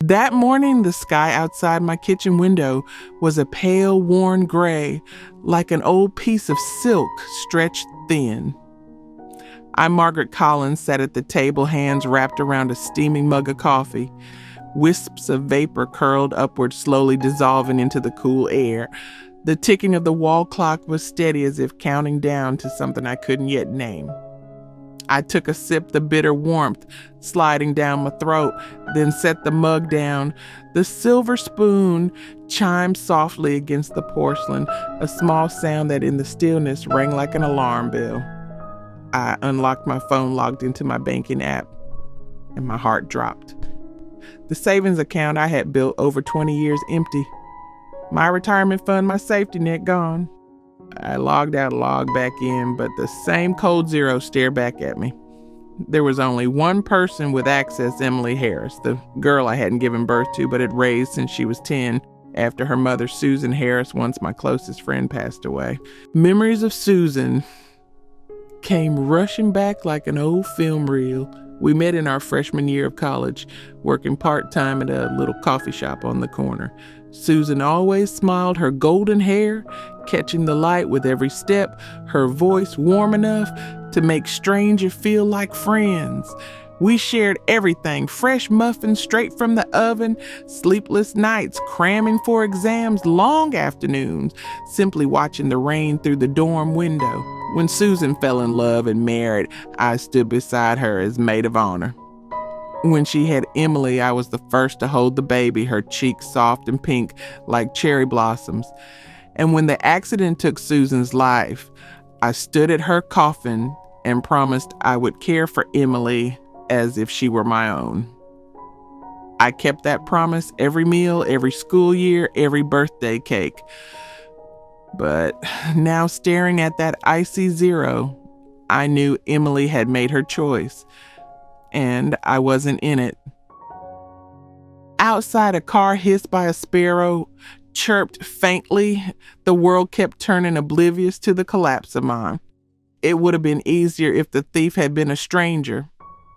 That morning, the sky outside my kitchen window was a pale, worn gray, like an old piece of silk stretched thin. Margaret Collins, sat at the table, hands wrapped around a steaming mug of coffee. Wisps of vapor curled upward, slowly dissolving into the cool air. The ticking of the wall clock was steady, as if counting down to something I couldn't yet name. I took a sip, the bitter warmth sliding down my throat, then set the mug down. The silver spoon chimed softly against the porcelain, a small sound that in the stillness rang like an alarm bell. I unlocked my phone, logged into my banking app, and my heart dropped. The savings account I had built over 20 years empty. My retirement fund, my safety net, gone. I logged out, logged back in, but the same cold zero stared back at me. There was only one person with access, Emily Harris, the girl I hadn't given birth to but had raised since she was 10, after her mother, Susan Harris, once my closest friend, passed away. Memories of Susan came rushing back like an old film reel. We met in our freshman year of college, working part-time at a little coffee shop on the corner. Susan always smiled, her golden hair catching the light with every step, her voice warm enough to make strangers feel like friends. We shared everything, fresh muffins straight from the oven, sleepless nights, cramming for exams, long afternoons, simply watching the rain through the dorm window. When Susan fell in love and married, I stood beside her as maid of honor. When she had Emily, I was the first to hold the baby, her cheeks soft and pink like cherry blossoms. And when the accident took Susan's life, I stood at her coffin and promised I would care for Emily as if she were my own. I kept that promise every meal, every school year, every birthday cake. But now, staring at that icy zero, I knew Emily had made her choice, and I wasn't in it. Outside, a car hissed by a sparrow chirped faintly. The world kept turning, oblivious to the collapse of mine. It would have been easier if the thief had been a stranger.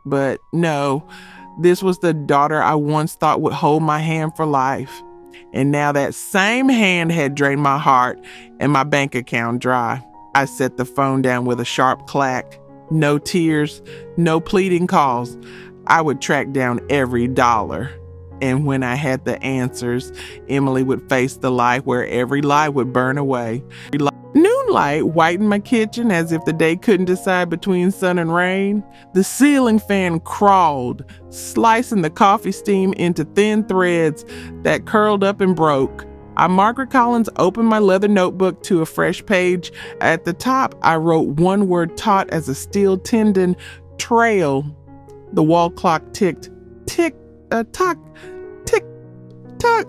But no, this was the daughter I once thought would hold my hand for life. And now that same hand had drained my heart and my bank account dry. I set the phone down with a sharp clack. No tears, no pleading calls. I would track down every dollar. And when I had the answers, Emily would face the light where every lie would burn away. Noonlight whitened my kitchen as if the day couldn't decide between sun and rain. The ceiling fan crawled, slicing the coffee steam into thin threads that curled up and broke. Margaret Collins opened my leather notebook to a fresh page. At the top, I wrote one word taut as a steel tendon: trail. The wall clock ticked, tick-tock, tick-tock,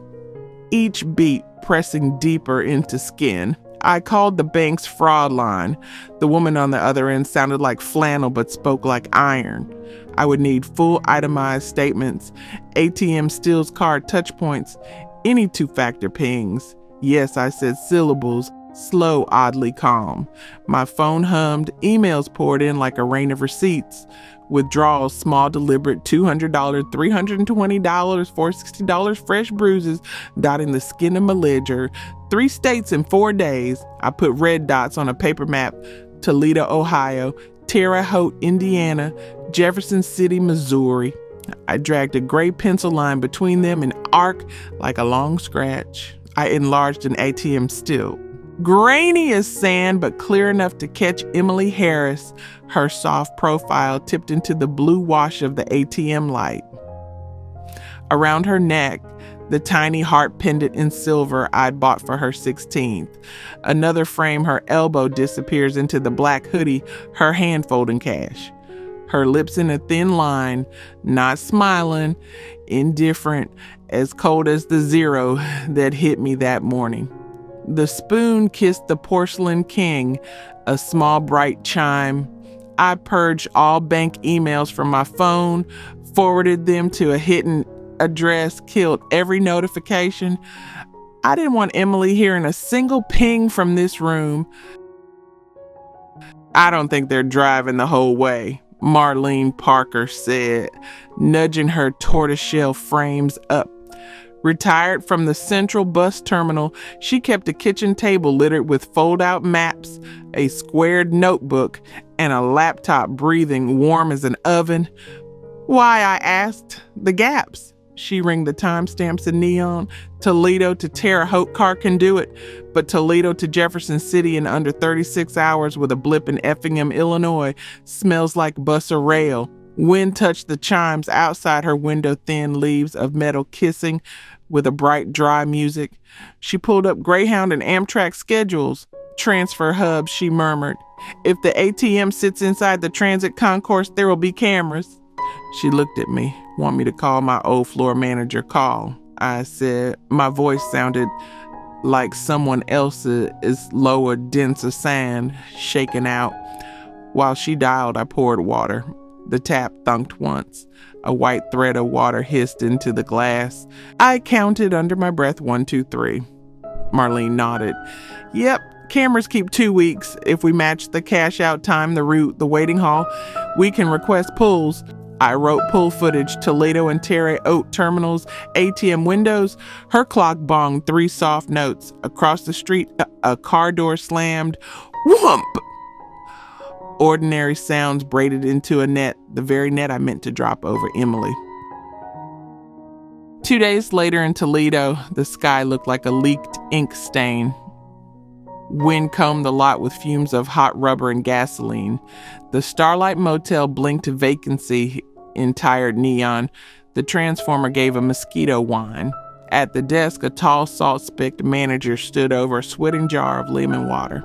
each beat pressing deeper into skin. I called the bank's fraud line. The woman on the other end sounded like flannel but spoke like iron. I would need full itemized statements, ATM stills card touch points, any two-factor pings. Yes, I said syllables, slow, oddly calm. My phone hummed, emails poured in like a rain of receipts. Withdrawals, small, deliberate, $200, $320, $460, fresh bruises dotting the skin of my ledger. 3 states in 4 days. I put red dots on a paper map: Toledo, Ohio, Terre Haute, Indiana, Jefferson City, Missouri. I dragged a gray pencil line between them, an arc like a long scratch. I enlarged an ATM still. Grainy as sand, but clear enough to catch Emily Harris, her soft profile tipped into the blue wash of the ATM light. Around her neck, the tiny heart pendant in silver I'd bought for her 16th. Another frame, her elbow disappears into the black hoodie, her hand folding cash. Her lips in a thin line, not smiling, indifferent, as cold as the zero that hit me that morning. The spoon kissed the porcelain king, a small bright chime. I purged all bank emails from my phone, forwarded them to a hidden address, killed every notification. I didn't want Emily hearing a single ping from this room. I don't think they're driving the whole way. Marlene Parker said, nudging her tortoiseshell frames up. Retired from the central bus terminal, she kept a kitchen table littered with fold-out maps, a squared notebook, and a laptop breathing warm as an oven. Why, I asked. The gaps. She ringed the timestamps in neon. Toledo to Terre Haute car can do it, but Toledo to Jefferson City in under 36 hours with a blip in Effingham, Illinois smells like bus or rail. Wind touched the chimes outside her window, thin leaves of metal kissing with a bright, dry music. She pulled up Greyhound and Amtrak schedules. Transfer hubs, she murmured. If the ATM sits inside the transit concourse, there will be cameras. She looked at me. Want me to call my old floor manager? Call, I said. My voice sounded like someone else's, lower, denser sand, shaken out. While she dialed, I poured water. The tap thunked once. A white thread of water hissed into the glass. I counted under my breath, 1, 2, 3. Marlene nodded. Yep, cameras keep 2 weeks. If we match the cash out time, the route, the waiting hall, we can request pulls. I wrote pull footage, Toledo and Terre Haute terminals, ATM windows. Her clock bonged 3 soft notes. Across the street, a car door slammed. Whoomp! Ordinary sounds braided into a net, the very net I meant to drop over Emily. 2 days later in Toledo, the sky looked like a leaked ink stain. Wind combed the lot with fumes of hot rubber and gasoline. The Starlight Motel blinked vacancy in tired neon. The transformer gave a mosquito whine. At the desk, a tall, salt-spicked manager stood over a sweating jar of lemon water.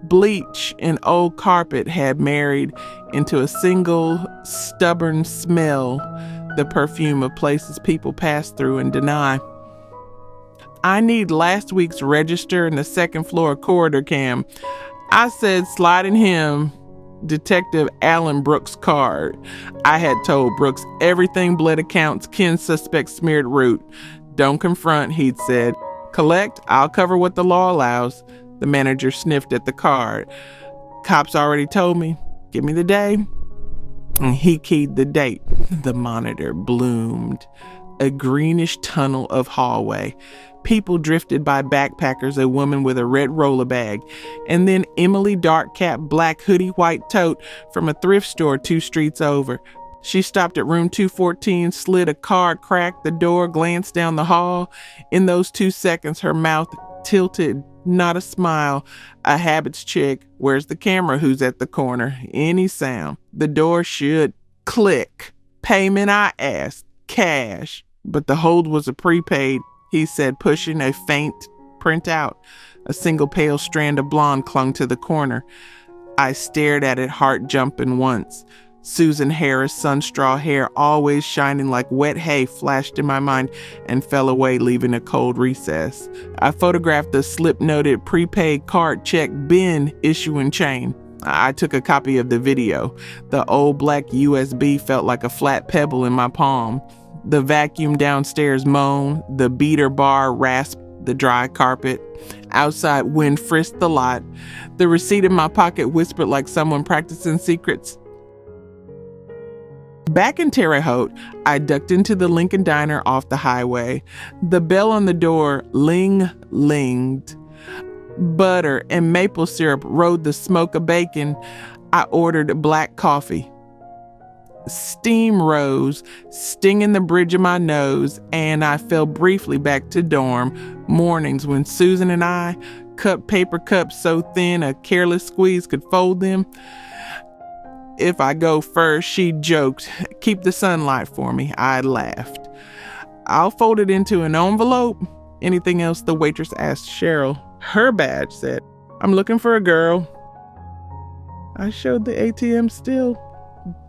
Bleach and old carpet had married into a single, stubborn smell, the perfume of places people pass through and deny. I need last week's register and the second floor corridor cam. I said, sliding him Detective Alan Brooks' card. I had told Brooks everything blood accounts, kin suspect smeared route. Don't confront, he'd said. Collect, I'll cover what the law allows. The manager sniffed at the card. Cops already told me. Give me the day. And he keyed the date. The monitor bloomed. A greenish tunnel of hallway. People drifted by backpackers, a woman with a red roller bag, and then Emily dark cap, black hoodie, white tote from a thrift store 2 streets over. She stopped at room 214, slid a card, cracked the door, glanced down the hall. In those 2 seconds, her mouth tilted, not a smile. A habits check. Where's the camera? Who's at the corner? Any sound. The door should click. Payment, I asked. Cash. But the hold was a prepaid, he said, pushing a faint printout. A single pale strand of blonde clung to the corner. I stared at it, heart jumping once. Susan Harris' sunstraw hair, always shining like wet hay, flashed in my mind and fell away, leaving a cold recess. I photographed the slip-noted prepaid card check bin issuing chain. I took a copy of the video. The old black USB felt like a flat pebble in my palm. The vacuum downstairs moaned. The beater bar rasped the dry carpet. Outside, wind frisked the lot. The receipt in my pocket whispered like someone practicing secrets. Back in Terre Haute, I ducked into the Lincoln Diner off the highway. The bell on the door ling-linged. Butter and maple syrup rode the smoke of bacon. I ordered black coffee. Steam rose, stinging the bridge of my nose, and I fell briefly back to dorm. Mornings when Susan and I cut paper cups so thin a careless squeeze could fold them. If I go first, she joked, keep the sunlight for me. I laughed. I'll fold it into an envelope. Anything else? The waitress asked Cheryl. Her badge said, I'm looking for a girl. I showed the ATM still.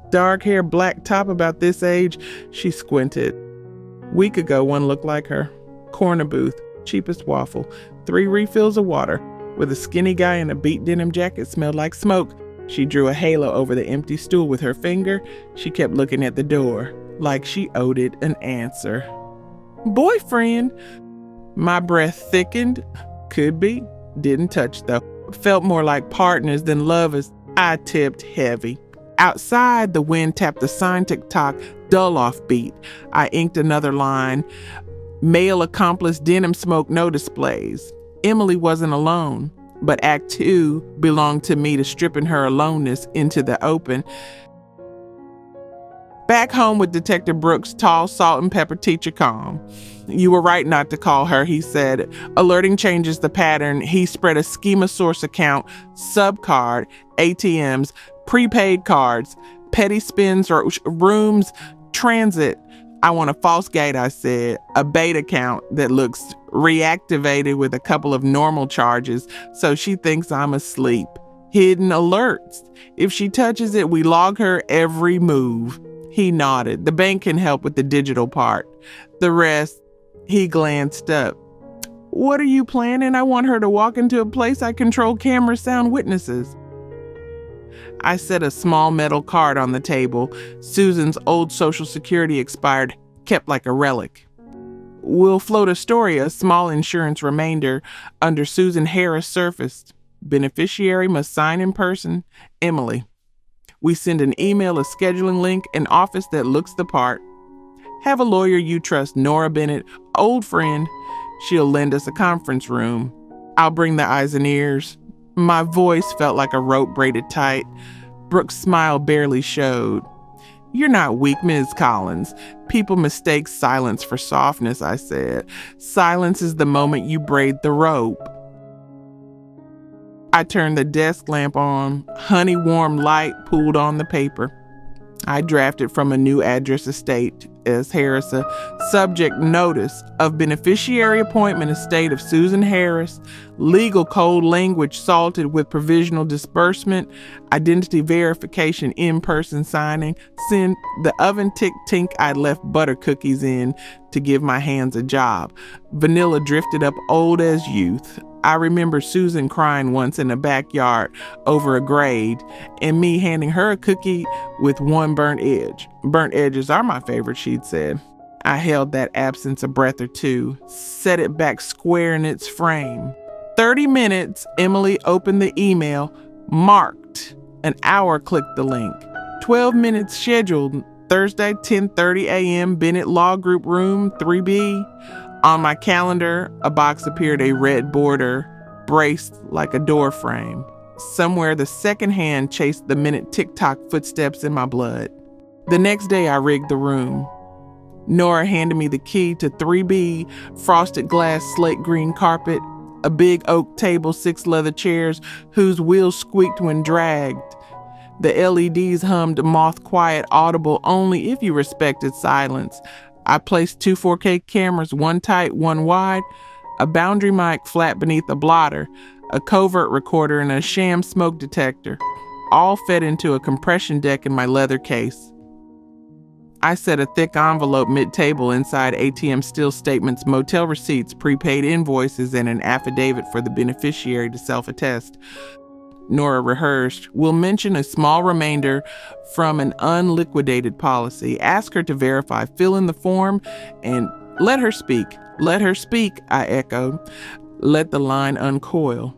Dark hair, black top, about this age. She squinted. Week ago, one looked like her. Corner booth, cheapest waffle, 3 refills of water. With a skinny guy in a beat denim jacket, smelled like smoke. She drew a halo over the empty stool with her finger. She kept looking at the door, like she owed it an answer. Boyfriend? My breath thickened. Could be. Didn't touch though. Felt more like partners than lovers. I tipped heavy. Outside, the wind tapped the sign tick-tock, dull offbeat. I inked another line. Male accomplice denim smoke no displays. Emily wasn't alone, but Act 2 belonged to me to stripping her aloneness into the open. Back home with Detective Brooks' tall salt and pepper teacher calm. You were right not to call her, he said. Alerting changes the pattern. He spread a schema source account, subcard, ATMs, prepaid cards, petty spins, rooms, transit. I want a false gate, I said. A bait account that looks reactivated with a couple of normal charges, so she thinks I'm asleep. Hidden alerts. If she touches it, we log her every move. He nodded. The bank can help with the digital part. The rest, he glanced up. What are you planning? I want her to walk into a place I control camera sound witnesses. I set a small metal card on the table. Susan's old Social Security expired, kept like a relic. We'll float a story, a small insurance remainder, under Susan Harris surfaced. Beneficiary must sign in person. Emily. We send an email, a scheduling link, an office that looks the part. Have a lawyer you trust, Nora Bennett, old friend. She'll lend us a conference room. I'll bring the eyes and ears. My voice felt like a rope braided tight. Brooks' smile barely showed. You're not weak, Ms. Collins. People mistake silence for softness, I said. Silence is the moment you braid the rope. I turned the desk lamp on. Honey warm light pooled on the paper. I drafted from a new address estate as Harris, a subject notice of beneficiary appointment estate of Susan Harris, legal code language salted with provisional disbursement, identity verification, in-person signing, send the oven tick-tink I left butter cookies in to give my hands a job. Vanilla drifted up old as youth. I remember Susan crying once in the backyard over a grade and me handing her a cookie with one burnt edge. Burnt edges are my favorite, she'd said. I held that absence a breath or two, set it back square in its frame. 30 minutes, Emily opened the email, marked. An hour, clicked the link. 12 minutes scheduled, Thursday, 10:30 a.m., Bennett Law Group Room 3B. On my calendar, a box appeared, a red border, braced like a door frame. Somewhere the second hand chased the minute tick-tock footsteps in my blood. The next day I rigged the room. Nora handed me the key to 3B, frosted glass slate green carpet, a big oak table, 6 leather chairs whose wheels squeaked when dragged. The LEDs hummed moth quiet, audible only if you respected silence. I placed 2 4K cameras, one tight, one wide, a boundary mic flat beneath a blotter, a covert recorder, and a sham smoke detector, all fed into a compression deck in my leather case. I set a thick envelope mid-table inside ATM still statements, motel receipts, prepaid invoices, and an affidavit for the beneficiary to self-attest. Nora rehearsed. We'll mention a small remainder from an unliquidated policy. Ask her to verify, fill in the form, and let her speak. Let her speak, I echoed. Let the line uncoil.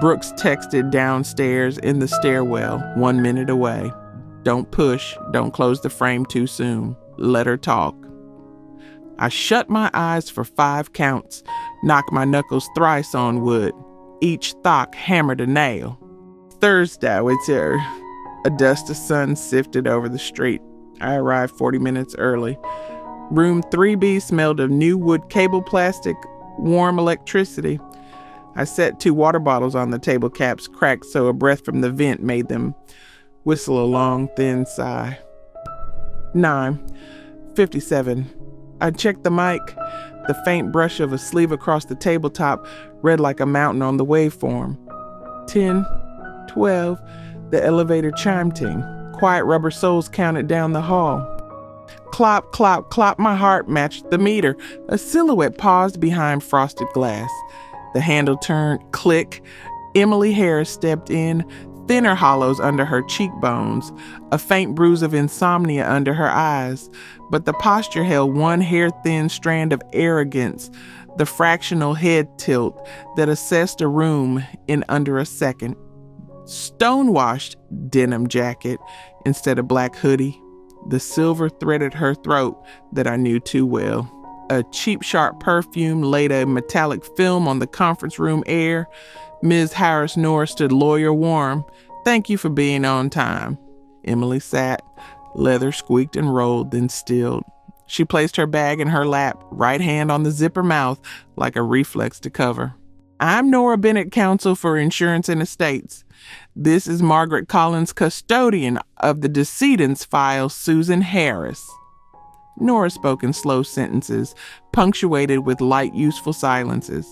Brooks texted downstairs in the stairwell, 1 minute away. Don't push. Don't close the frame too soon. Let her talk. I shut my eyes for 5 counts, knocked my knuckles thrice on wood. Each thock hammered a nail. Thursday, it's her. A dust of sun sifted over the street. I arrived 40 minutes early. Room 3B smelled of new wood cable plastic, warm electricity. I set 2 water bottles on the table caps, cracked so a breath from the vent made them whistle a long, thin sigh. 9:57. I checked the mic. The faint brush of a sleeve across the tabletop read like a mountain on the waveform. 10, 12, the elevator chime ting. Quiet rubber soles counted down the hall. Clop, clop, clop, my heart matched the meter. A silhouette paused behind frosted glass. The handle turned, click. Emily Harris stepped in, thinner hollows under her cheekbones, a faint bruise of insomnia under her eyes, but the posture held one hair-thin strand of arrogance, the fractional head tilt that assessed a room in under a second. stonewashed denim jacket instead of black hoodie. The silver threaded her throat that I knew too well. A cheap, sharp perfume laid a metallic film on the conference room air. Ms. Harris Norris stood lawyer warm. "Thank you for being on time." Emily sat. Leather squeaked and rolled, then stilled. She placed her bag in her lap, right hand on the zipper mouth like a reflex to cover. "I'm Nora Bennett, counsel for Insurance and Estates. This is Margaret Collins, custodian of the decedent's file, Susan Harris." Nora spoke in slow sentences, punctuated with light, useful silences.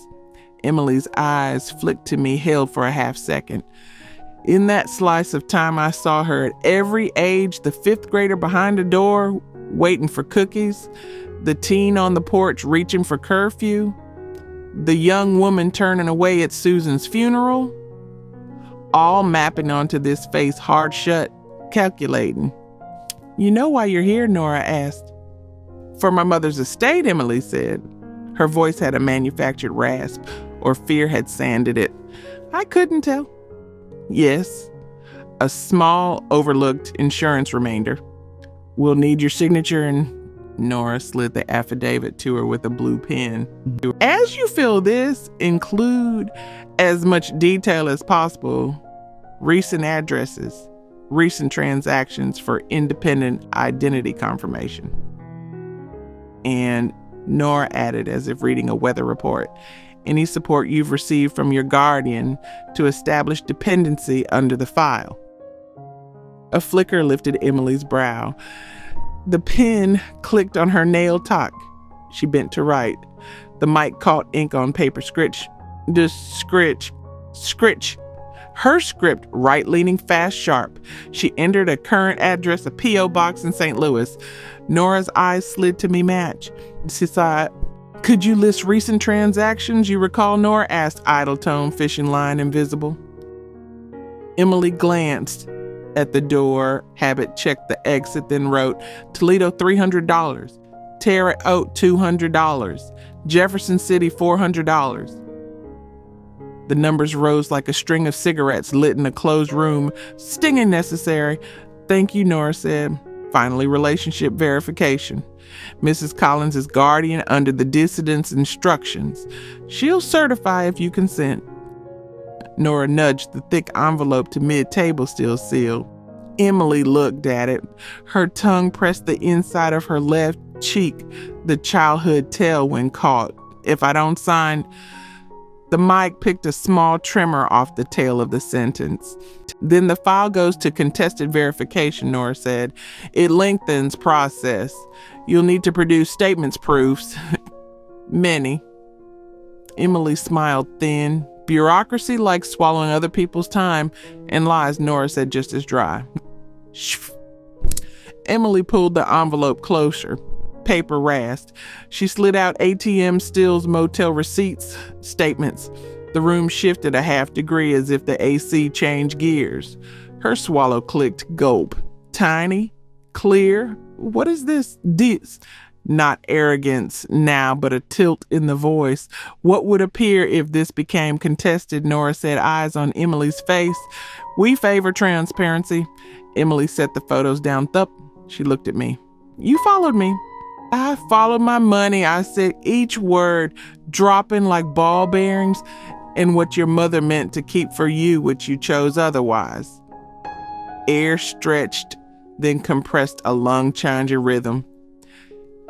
Emily's eyes flicked to me, held for a half second. In that slice of time, I saw her at every age: the fifth grader behind the door, waiting for cookies; the teen on the porch reaching for curfew; the young woman turning away at Susan's funeral, all mapping onto this face, hard shut, calculating. "You know why you're here?" Nora asked. "For my mother's estate," Emily said. Her voice had a manufactured rasp, or fear had sanded it. I couldn't tell. "Yes, a small, overlooked insurance remainder. We'll need your signature," and Nora slid the affidavit to her with a blue pen. "As you fill this, include as much detail as possible. Recent addresses, recent transactions for independent identity confirmation." And Nora added, as if reading a weather report, "Any support you've received from your guardian to establish dependency under the file." A flicker lifted Emily's brow. The pen clicked on her nail talk. She bent to write. The mic caught ink on paper. Scritch. Her script, right-leaning, fast, sharp. She entered a current address, a P.O. box in St. Louis. Nora's eyes slid to me match. She sighed. "Could you list recent transactions you recall?" Nora asked, idle tone, fishing line invisible. Emily glanced at the door, habit checked the exit, then wrote, "Toledo $300, Terre Haute $200, Jefferson City $400. The numbers rose like a string of cigarettes lit in a closed room. "Stinging necessary." "Thank you," Nora said. Finally, relationship verification. "Mrs. Collins is guardian under the dissident's instructions. She'll certify if you consent." Nora nudged the thick envelope to mid-table, still sealed. Emily looked at it. Her tongue pressed the inside of her left cheek, the childhood tell when caught. "If I don't sign..." The mic picked a small tremor off the tail of the sentence. "Then the file goes to contested verification," Nora said. "It lengthens process. You'll need to produce statements, proofs." "Many." Emily smiled thin. "Bureaucracy likes swallowing other people's time and lies," Nora said just as dry. Shh. Emily pulled the envelope closer. Paper rasped. She slid out ATM stills, motel receipts, statements. The room shifted a half degree as if the AC changed gears. Her swallow clicked. Gulp. "Tiny? Clear? What is this? This?" Not arrogance now, but a tilt in the voice. "What would appear if this became contested?" Nora said, eyes on Emily's face. "We favor transparency." Emily set the photos down. Thup. She looked at me. "You followed me." "I followed my money," I said, each word dropping like ball bearings, "and what your mother meant to keep for you, which you chose otherwise." Air stretched, then compressed a lung-changing rhythm.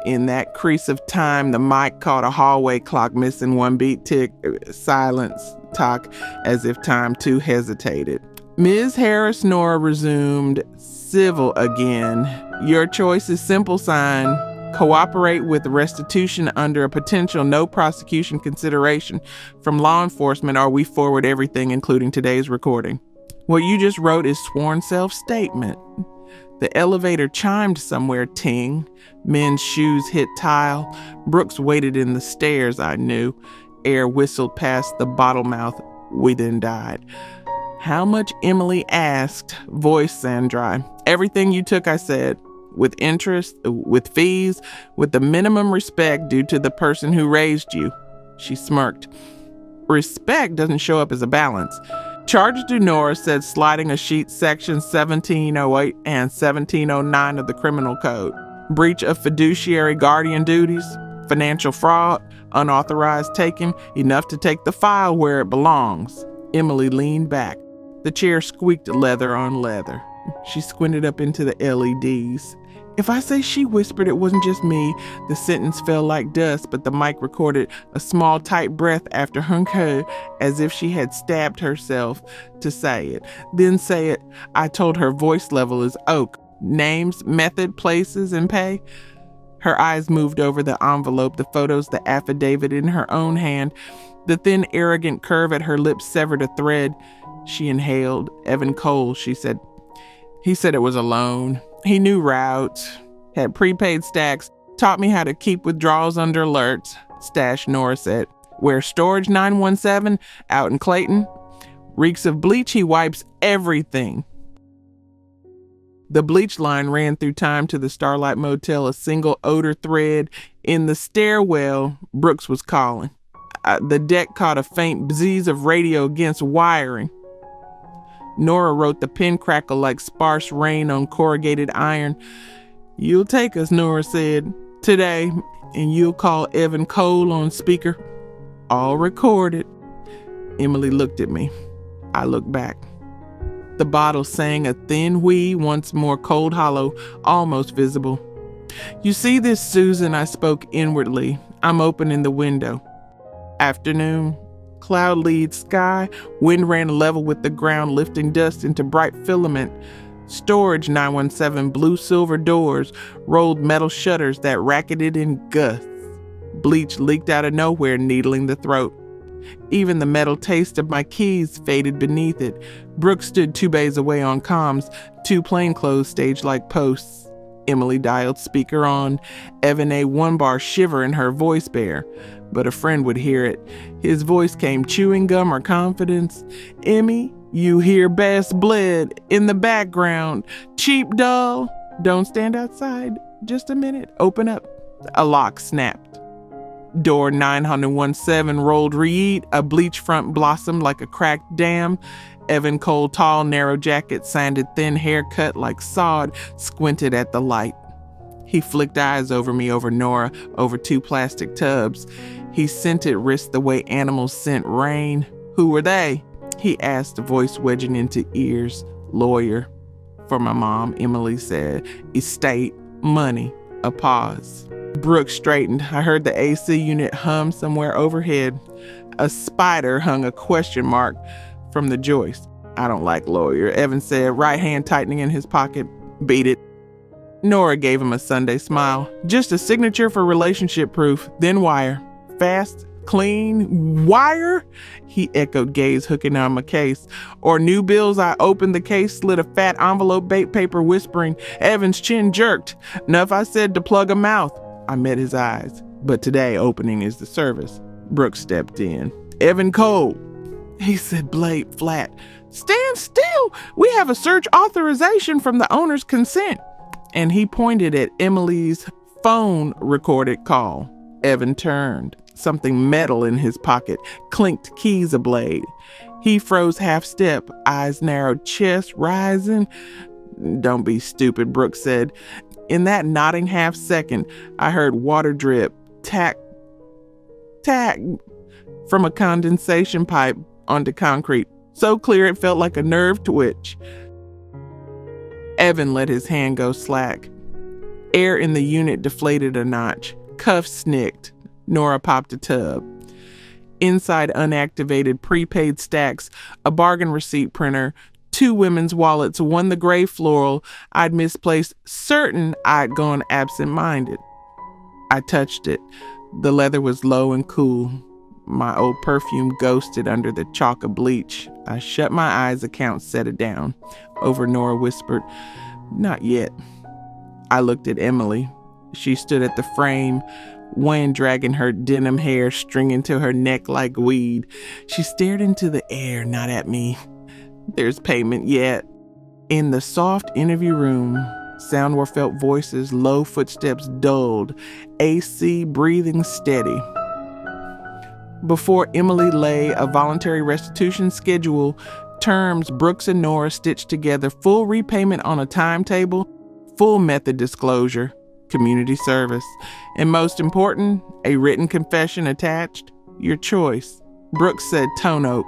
In that crease of time, the mic caught a hallway clock missing one beat. Tick. Silence. Talk, as if time too hesitated. Ms. Harris Nora resumed, civil again. "Your choice is simple, sign. Cooperate with restitution under a potential no prosecution consideration from law enforcement, or we forward everything, including today's recording." What you just wrote is sworn self-statement. The elevator chimed somewhere, ting. Men's shoes hit tile. Brooks waited in the stairs, I knew. Air whistled past the bottle mouth. We then died. "How much?" Emily asked, voice sand dry. "Everything you took," I said. "With interest, with fees, with the minimum respect due to the person who raised you." She smirked. "Respect doesn't show up as a balance." Charges to Nora said sliding a sheet section 1708 and 1709 of the Criminal Code, breach of fiduciary guardian duties, financial fraud, unauthorized taking, enough to take the file where it belongs. Emily leaned back. The chair squeaked leather on leather. She squinted up into the LEDs. If I say she whispered, it wasn't just me. The sentence fell like dust, but the mic recorded a small, tight breath after Hunko, as if she had stabbed herself to say it. Then say it. I told her voice level is oak. Names, method, places, and pay. Her eyes moved over the envelope, the photos, the affidavit in her own hand. The thin, arrogant curve at her lips severed a thread. She inhaled. Evan Cole, she said. He said it was a loan. He knew routes, had prepaid stacks, taught me how to keep withdrawals under alerts. Stash, Nora said. Where storage 917 out in Clayton. Reeks of bleach, he wipes everything. The bleach line ran through time to the Starlight Motel, a single odor thread. In the stairwell, Brooks was calling. The deck caught a faint bzzz of radio against wiring. Nora wrote the pen crackle like sparse rain on corrugated iron. You'll take us, Nora said, today, and you'll call Evan Cole on speaker. All recorded. Emily looked at me. I looked back. The bottle sang a thin wee, once more cold hollow, almost visible. You see this, Susan, I spoke inwardly. I'm opening the window. Afternoon. Cloud-lead sky, wind ran level with the ground, lifting dust into bright filament. Storage 917, blue-silver doors, rolled metal shutters that racketed in gusts. Bleach leaked out of nowhere, needling the throat. Even the metal taste of my keys faded beneath it. Brooks stood 2 bays away on comms, 2 plainclothes staged like posts. Emily dialed speaker on. Evan a 1-bar shiver in her voice bare. But a friend would hear it. His voice came chewing gum or confidence. Emmy, you hear Bass Bled in the background. Cheap doll. Don't stand outside. Just a minute. Open up. A lock snapped. Door 917 rolled reed. A bleach front blossomed like a cracked dam. Evan Cole, tall, narrow jacket, sanded thin hair cut like sod, squinted at the light. He flicked eyes over me, over Nora, over 2 plastic tubs. He scented wrists the way animals scent rain. Who were they? He asked, a voice wedging into ears. Lawyer. For my mom, Emily said. Estate. Money. A pause. Brooks straightened. I heard the AC unit hum somewhere overhead. A spider hung a question mark from the joist. I don't like lawyer, Evan said, right hand tightening in his pocket. Beat it. Nora gave him a Sunday smile. Just a signature for relationship proof, then wire. Fast, clean, wire? He echoed, gaze hooking on my case. Or new bills. I opened the case, slid a fat envelope, bait paper, whispering. Evan's chin jerked. Enough I said to plug a mouth. I met his eyes. But today, opening is the service. Brooks stepped in. Evan Cole. He said, blade flat. Stand still. We have a search authorization from the owner's consent. And he pointed at Emily's phone recorded call. Evan turned. Something metal in his pocket, clinked keys ablade. He froze half step, eyes narrowed, chest rising. Don't be stupid, Brooks said. In that nodding half second, I heard water drip, tack, tack, from a condensation pipe onto concrete. So clear it felt like a nerve twitch. Evan let his hand go slack. Air in the unit deflated a notch. Cuffs snicked. Nora popped a tub. Inside unactivated prepaid stacks, a bargain receipt printer, 2 women's wallets, one the gray floral I'd misplaced, certain I'd gone absent-minded. I touched it. The leather was low and cool. My old perfume ghosted under the chalk of bleach. I shut my eyes, account set it down. Over Nora whispered, not yet. I looked at Emily. She stood at the frame, wind dragging her denim hair, stringing to her neck like weed. She stared into the air, not at me. There's payment yet. In the soft interview room, sound were felt voices, low footsteps dulled, AC breathing steady. Before Emily lay a voluntary restitution schedule, terms Brooks and Nora stitched together: full repayment on a timetable, full method disclosure, community service, and most important, a written confession attached. Your choice. Brooks said tone oak.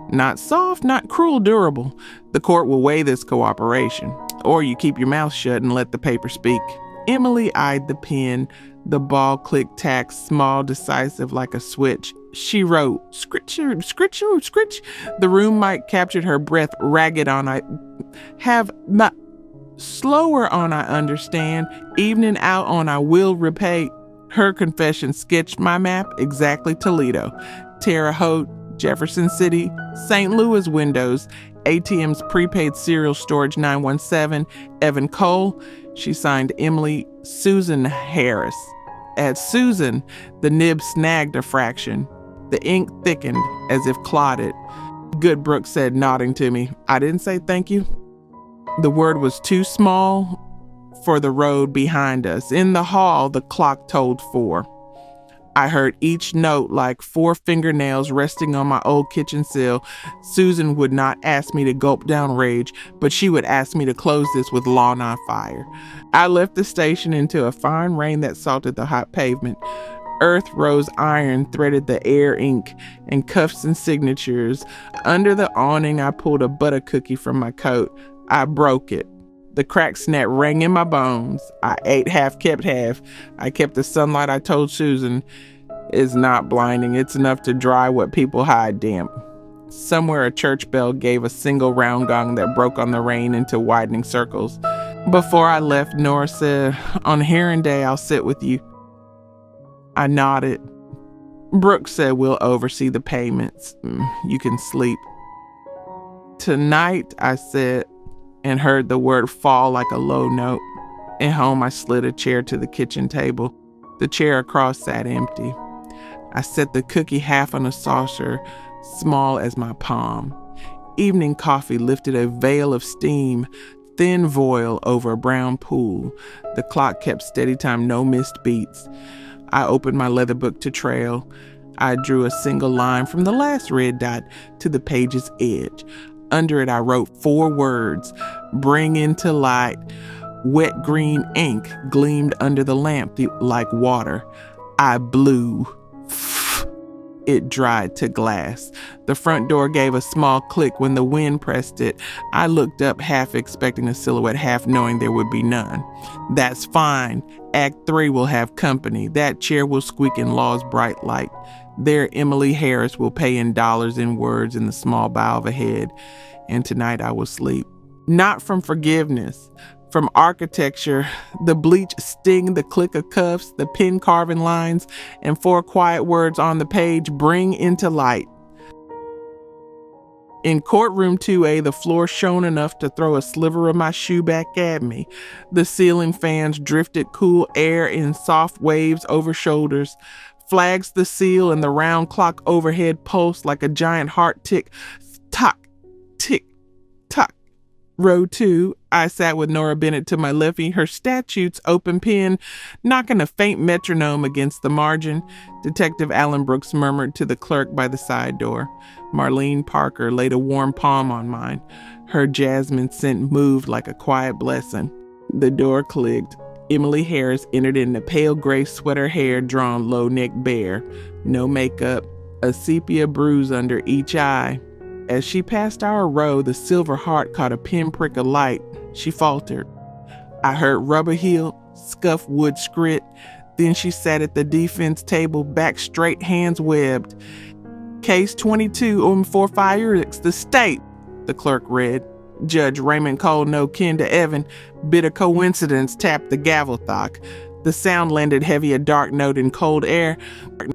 Not soft, not cruel, durable. The court will weigh this cooperation. Or you keep your mouth shut and let the paper speak. Emily eyed the pen. The ball clicked tack, small, decisive like a switch. She wrote, scritcher, scritcher, scritch. The room mic captured her breath, ragged on slower on I understand, evening out on I will repay. Her confession sketched my map, exactly Toledo, Terre Haute, Jefferson City, St. Louis windows, ATM's prepaid cereal storage 917, Evan Cole. She signed Emily Susan Harris. At Susan, the nib snagged a fraction. The ink thickened as if clotted. Good, Brooks said, nodding to me. I didn't say thank you. The word was too small for the road behind us. In the hall, the clock told 4. I heard each note like 4 fingernails resting on my old kitchen sill. Susan would not ask me to gulp down rage, but she would ask me to close this with lawn on fire. I left the station into a fine rain that salted the hot pavement. Earth rose iron threaded the air ink and cuffs and signatures. Under the awning, I pulled a butter cookie from my coat. I broke it. The cracked snap rang in my bones. I ate half, kept half. I kept the sunlight. I told Susan, is not blinding. It's enough to dry what people hide damp. Somewhere a church bell gave a single round gong that broke on the rain into widening circles. Before I left, Nora said, on hearing day, I'll sit with you. I nodded. Brooks said, we'll oversee the payments. You can sleep. Tonight, I said, and heard the word fall like a low note. At home, I slid a chair to the kitchen table. The chair across sat empty. I set the cookie half on a saucer, small as my palm. Evening coffee lifted a veil of steam, thin voile over a brown pool. The clock kept steady time, no missed beats. I opened my leather book to trail. I drew a single line from the last red dot to the page's edge. Under it, I wrote 4 words, bring into light. Wet green ink gleamed under the lamp like water. I blew. It dried to glass. The front door gave a small click when the wind pressed it. I looked up, half expecting a silhouette, half knowing there would be none. That's fine. Act 3 will have company. That chair will squeak in Law's bright light. There, Emily Harris will pay in dollars and words in the small bow of a head. And tonight I will sleep. Not from forgiveness, from architecture, the bleach sting, the click of cuffs, the pen carving lines, and 4 quiet words on the page, bring into light. In courtroom 2A, the floor shone enough to throw a sliver of my shoe back at me. The ceiling fans drifted cool air in soft waves over shoulders. Flags the seal and the round clock overhead pulsed like a giant heart tick. Tock, tick, tock. Row 2, I sat with Nora Bennett to my lefty, her statutes open pen, knocking a faint metronome against the margin. Detective Allen Brooks murmured to the clerk by the side door. Marlene Parker laid a warm palm on mine. Her jasmine scent moved like a quiet blessing. The door clicked. Emily Harris entered in the pale gray sweater hair drawn low neck bare. No makeup, a sepia bruise under each eye. As she passed our row, the silver heart caught a pinprick of light. She faltered. I heard rubber heel, scuff wood scrit. Then she sat at the defense table, back straight, hands webbed. Case 22 on 4 fireworks, the state, the clerk read. Judge Raymond Cole, no kin to Evan, bitter coincidence, tapped the gavel thock. The sound landed heavy, a dark note in cold air.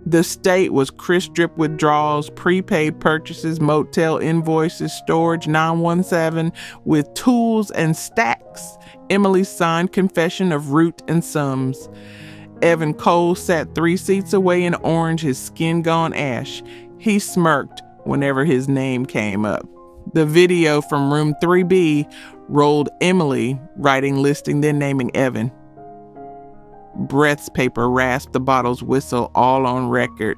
The state was crisp drip withdrawals, prepaid purchases, motel invoices, storage 917 with tools and stacks. Emily signed confession of root and sums. Evan Cole sat 3 seats away in orange, his skin gone ash. He smirked whenever his name came up. The video from room 3B rolled Emily writing listing, then naming Evan. Breath's paper rasped, the bottle's whistle, all on record.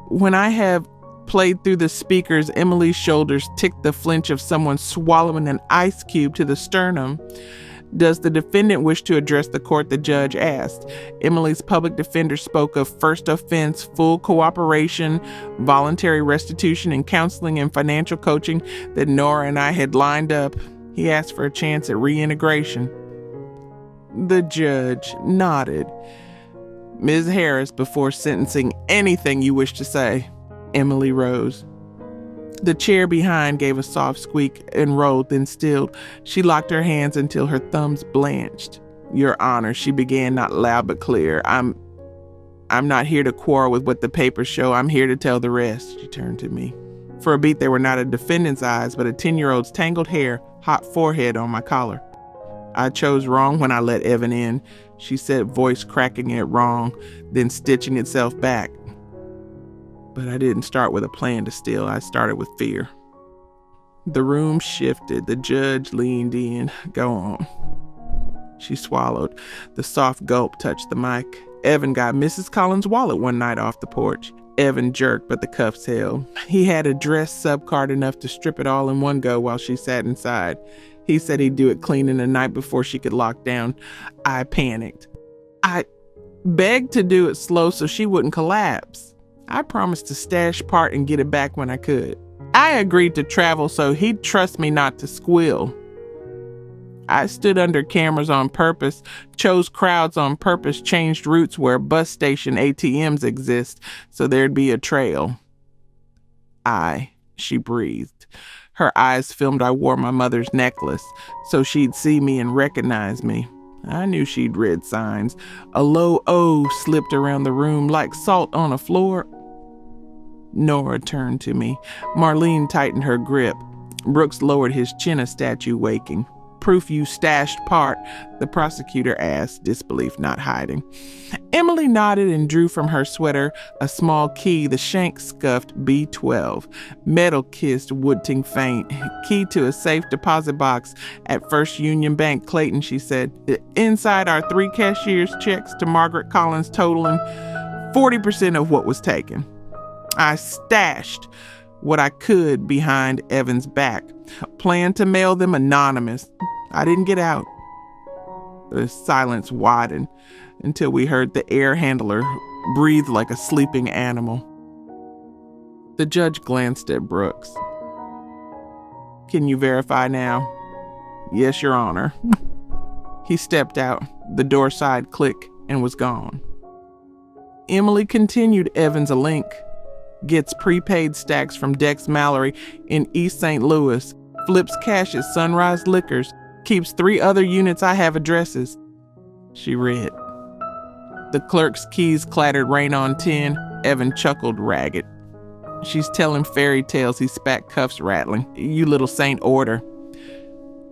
When I have played through the speakers. Emily's shoulders ticked the flinch of someone swallowing an ice cube to the sternum. Does the defendant wish to address the court? The judge asked. Emily's public defender spoke of first offense, full cooperation, voluntary restitution, and counseling and financial coaching that Nora and I had lined up. He asked for a chance at reintegration. The judge nodded. Ms. Harris, before sentencing, anything you wish to say? Emily rose. The chair behind gave a soft squeak and rolled, then stilled. She locked her hands until her thumbs blanched. Your Honor, she began, not loud but clear. I'm not here to quarrel with what the papers show. I'm here to tell the rest. She turned to me. For a beat, they were not a defendant's eyes, but a 10-year-old's tangled hair, hot forehead on my collar. I chose wrong when I let Evan in, she said, voice cracking it wrong, then stitching itself back. But I didn't start with a plan to steal. I started with fear. The room shifted. The judge leaned in. Go on. She swallowed. The soft gulp touched the mic. Evan got Mrs. Collins' wallet one night off the porch. Evan jerked, but the cuffs held. He had a dress subcard enough to strip it all in one go while she sat inside. He said he'd do it clean in the night before she could lock down. I panicked. I begged to do it slow so she wouldn't collapse. I promised to stash part and get it back when I could. I agreed to travel so he'd trust me not to squeal. I stood under cameras on purpose, chose crowds on purpose, changed routes where bus station ATMs exist so there'd be a trail. She breathed. Her eyes filmed I wore my mother's necklace so she'd see me and recognize me. I knew she'd read signs. A low O slipped around the room like salt on a floor. Nora turned to me. Marlene tightened her grip. Brooks lowered his chin, a statue waking. Proof you stashed part? The prosecutor asked, disbelief not hiding. Emily nodded and drew from her sweater a small key, the shank scuffed B12. Metal kissed woodting faint. Key to a safe deposit box at First Union Bank, Clayton, she said. Inside are 3 cashier's checks to Margaret Collins totaling 40% of what was taken. I stashed what I could behind Evan's back. Planned to mail them anonymous. I didn't get out. The silence widened until we heard the air handler breathe like a sleeping animal. The judge glanced at Brooks. Can you verify now? Yes, Your Honor. He stepped out. The door side clicked and was gone. Emily continued. Evan's a link. Gets prepaid stacks from Dex Mallory in East St. Louis. Flips cash at Sunrise Liquors. Keeps 3 other units I have addresses. She read. The clerk's keys clattered rain on tin. Evan chuckled ragged. She's telling fairy tales, he spat, cuffs rattling. You little saint order.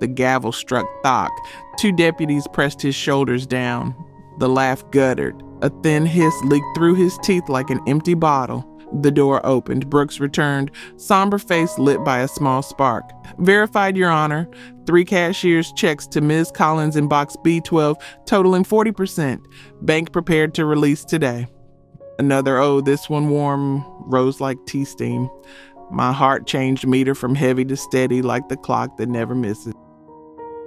The gavel struck Thock. 2 deputies pressed his shoulders down. The laugh guttered. A thin hiss leaked through his teeth like an empty bottle. The door opened. Brooks returned, somber face lit by a small spark. Verified, Your Honor. 3 cashier's checks to Ms. Collins in box B12, totaling 40%. Bank prepared to release today. Another this one warm, rose like tea steam. My heart changed meter from heavy to steady like the clock that never misses.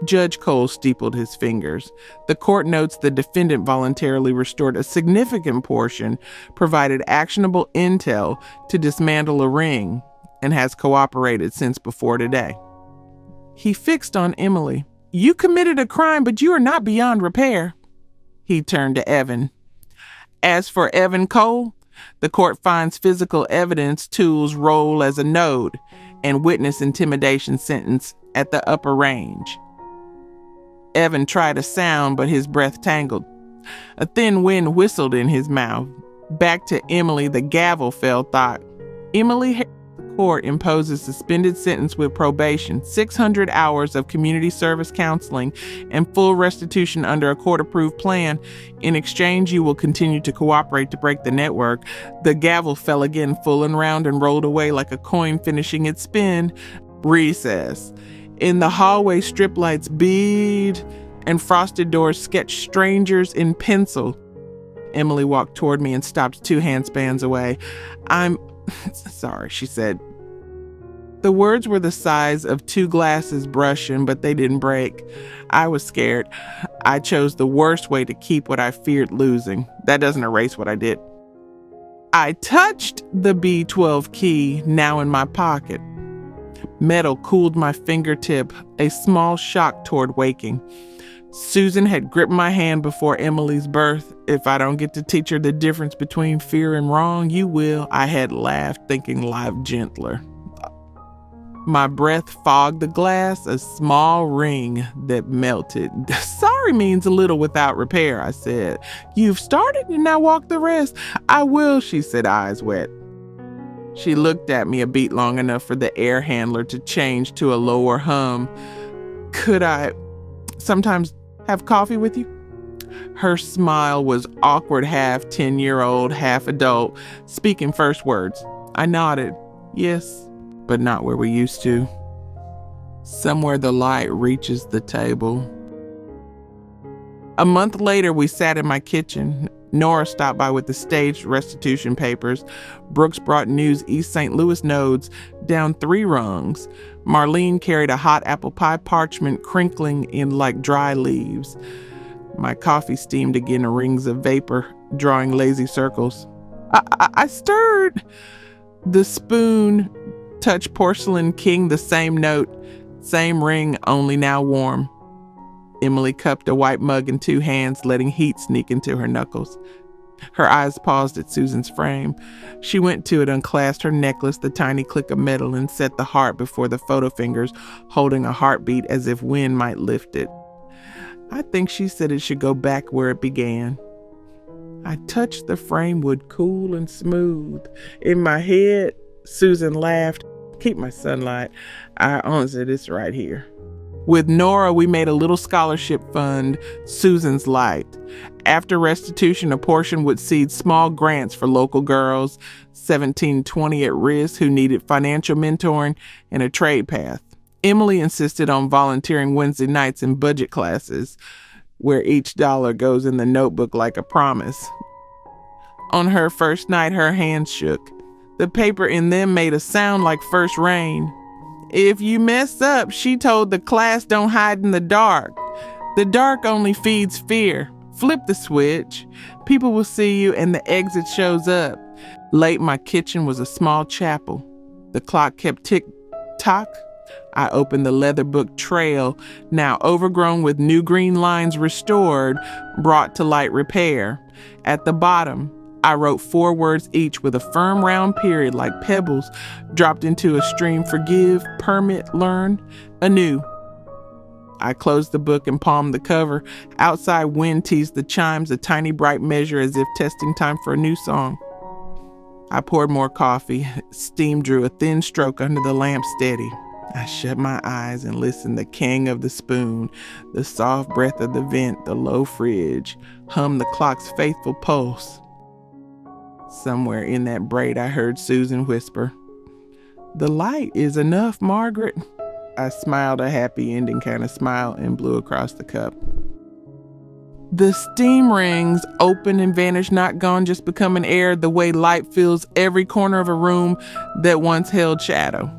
Judge Cole steepled his fingers. The court notes the defendant voluntarily restored a significant portion, provided actionable intel to dismantle a ring, and has cooperated since before today. He fixed on Emily. You committed a crime, but you are not beyond repair. He turned to Evan. As for Evan Cole, the court finds physical evidence tools roll as a node and witness intimidation sentence at the upper range. Evan tried a sound, but his breath tangled. A thin wind whistled in his mouth. Back to Emily, the gavel fell. Thought. Emily, the court imposes suspended sentence with probation, 600 hours of community service counseling, and full restitution under a court-approved plan. In exchange, you will continue to cooperate to break the network. The gavel fell again, full and round, and rolled away like a coin finishing its spin. Recess. In the hallway, strip lights bead and frosted doors sketched strangers in pencil. Emily walked toward me and stopped 2 handspans away. I'm Sorry, she said. The words were the size of 2 glasses brushing, but they didn't break. I was scared. I chose the worst way to keep what I feared losing. That doesn't erase what I did. I touched the B12 key, now in my pocket. Metal cooled my fingertip, a small shock toward waking. Susan had gripped my hand before Emily's birth. If I don't get to teach her the difference between fear and wrong, you will. I had laughed, thinking life gentler. My breath fogged the glass, a small ring that melted. Sorry means a little without repair, I said. You've started and now walk the rest. I will, she said, eyes wet. She looked at me a beat long enough for the air handler to change to a lower hum. Could I sometimes have coffee with you? Her smile was awkward, half 10-year-old, half adult, speaking first words. I nodded. Yes, but not where we used to. Somewhere the light reaches the table. A month later, we sat in my kitchen. Nora stopped by with the staged restitution papers. Brooks brought news East St. Louis nodes down 3 rungs. Marlene carried a hot apple pie parchment crinkling in like dry leaves. My coffee steamed again in rings of vapor, drawing lazy circles. I stirred. The spoon touched porcelain king, the same note, same ring, only now warm. Emily cupped a white mug in 2 hands, letting heat sneak into her knuckles. Her eyes paused at Susan's frame. She went to it, unclasped her necklace, the tiny click of metal, and set the heart before the photo fingers, holding a heartbeat as if wind might lift it. I think she said it should go back where it began. I touched the frame wood, cool and smooth. In my head, Susan laughed. Keep my sunlight. I answered, it's right here. With Nora, we made a little scholarship fund, Susan's Light. After restitution, a portion would seed small grants for local girls, 17-20 at risk, who needed financial mentoring and a trade path. Emily insisted on volunteering Wednesday nights in budget classes, where each dollar goes in the notebook like a promise. On her first night, her hands shook. The paper in them made a sound like first rain. If you mess up, she told the class, don't hide in the dark. The dark only feeds fear. Flip the switch. People will see you and the exit shows up. Late, my kitchen was a small chapel. The clock kept tick-tock. I opened the leather book Trail, now overgrown with new green lines restored, brought to light repair. At the bottom, I wrote 4 words each with a firm round period like pebbles dropped into a stream. Forgive, permit, learn, anew. I closed the book and palmed the cover. Outside wind teased the chimes, a tiny bright measure as if testing time for a new song. I poured more coffee. Steam drew a thin stroke under the lamp steady. I shut my eyes and listened. The king of the spoon, the soft breath of the vent, the low fridge, hummed the clock's faithful pulse. Somewhere in that braid, I heard Susan whisper, "The light is enough, Margaret." I smiled a happy ending kind of smile and blew across the cup. The steam rings opened and vanished, not gone, just becoming air, the way light fills every corner of a room that once held shadow.